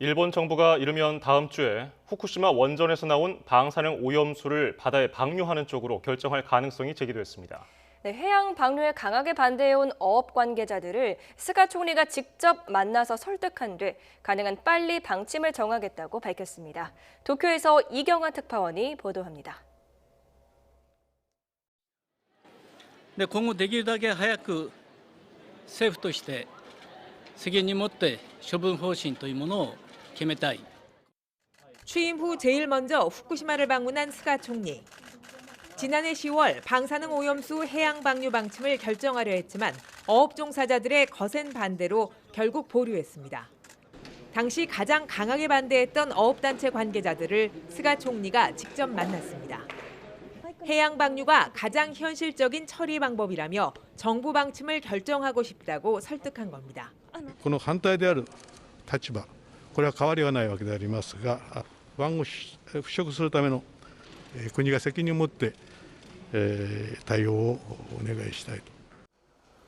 일본 정부가 이르면 다음 주에 후쿠시마 원전에서 나온 방사능 오염수를 바다에 방류하는 쪽으로 결정할 가능성이 제기됐습니다. 네, 해양 방류에 강하게 반대해온 어업 관계자들을 스가 총리가 직접 만나서 설득한 뒤 가능한 빨리 방침을 정하겠다고 밝혔습니다. 도쿄에서 이경환 특파원이 보도합니다. で今後できるだけ早く政府として責任を持って処分方針というものを決めたい。 취임 후 제일 먼저 후쿠시마를 방문한 스가 총리. 지난해 10월 방사능 오염수 해양 방류 방침을 결정하려 했지만 어업 종사자들의 거센 반대로 결국 보류했습니다. 당시 가장 강하게 반대했던 어업단체 관계자들을 스가 총리가 직접 만났습니다. 해양 방류가 가장 현실적인 처리 방법이라며 정부 방침을 결정하고 싶다고 설득한 겁니다. この反対である立場、これは変わりはないわけでありますが、湾を払拭するための国が責任を持って対応をお願いしたいと。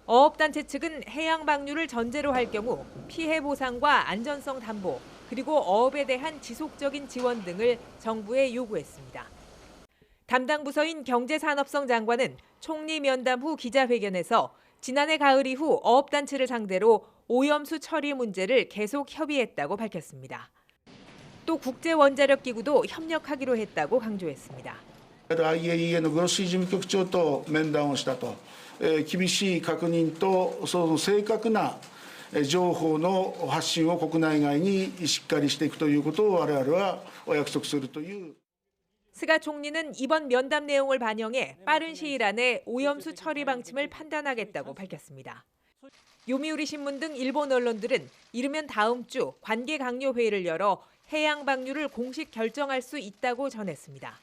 어업단체 측은 해양 방류를 전제로 할 경우 피해 보상과 안전성 담보, 그리고 어업에 대한 지속적인 지원 등을 정부에 요구했습니다. 담당 부서인 경제산업성 장관은 총리 면담 후 기자회견에서 지난해 가을 이후 어업단체를 상대로 오염수 처리 문제를 계속 협의했다고 밝혔습니다. 또 국제원자력기구도 협력하기로 했다고 강조했습니다. IAEA のグロッシー事務局長と面談をしたと、厳しい確認とその正確な情報の発信を国内外にしっかりしていくということを我々はお約束するという。 스가 총리는 이번 면담 내용을 반영해 빠른 시일 안에 오염수 처리 방침을 판단하겠다고 밝혔습니다. 요미우리 신문 등 일본 언론들은 이르면 다음 주 관계 강요 회의를 열어 해양 방류를 공식 결정할 수 있다고 전했습니다.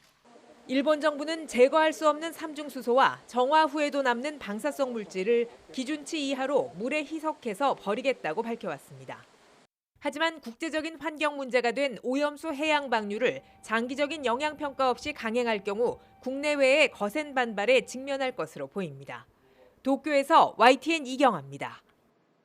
일본 정부는 제거할 수 없는 삼중수소와 정화 후에도 남는 방사성 물질을 기준치 이하로 물에 희석해서 버리겠다고 밝혀왔습니다. 하지만 국제적인 환경 문제가 된 오염수 해양 방류를 장기적인 영향평가 없이 강행할 경우 국내외의 거센 반발에 직면할 것으로 보입니다. 도쿄에서 YTN 이경아입니다.